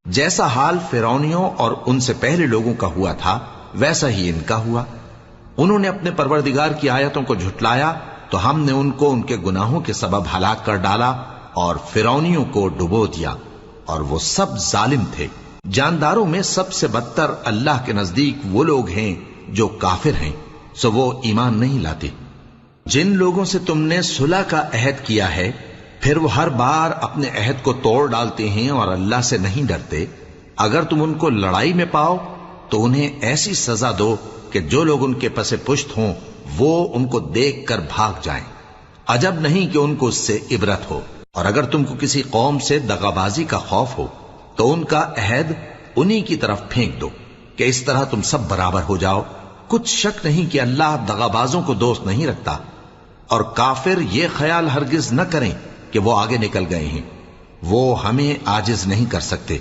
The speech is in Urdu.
جیسا حال فرعونیوں اور ان سے پہلے لوگوں کا ہوا تھا ویسا ہی ان کا ہوا۔ انہوں نے اپنے پروردگار کی آیتوں کو جھٹلایا تو ہم نے ان کو ان کے گناہوں کے سبب ہلاک کر ڈالا اور فرعونیوں کو ڈبو دیا، اور وہ سب ظالم تھے۔ جانداروں میں سب سے بدتر اللہ کے نزدیک وہ لوگ ہیں جو کافر ہیں، سو وہ ایمان نہیں لاتے۔ جن لوگوں سے تم نے صلح کا عہد کیا ہے پھر وہ ہر بار اپنے عہد کو توڑ ڈالتے ہیں اور اللہ سے نہیں ڈرتے، اگر تم ان کو لڑائی میں پاؤ تو انہیں ایسی سزا دو کہ جو لوگ ان کے پس پشت ہوں وہ ان کو دیکھ کر بھاگ جائیں۔ عجب نہیں کہ ان کو اس سے عبرت ہو۔ اور اگر تم کو کسی قوم سے دغابازی کا خوف ہو تو ان کا عہد انہی کی طرف پھینک دو کہ اس طرح تم سب برابر ہو جاؤ۔ کچھ شک نہیں کہ اللہ دغابازوں کو دوست نہیں رکھتا، اور کافر یہ خیال ہرگز نہ کریں کہ وہ آگے نکل گئے ہیں، وہ ہمیں عاجز نہیں کر سکتے۔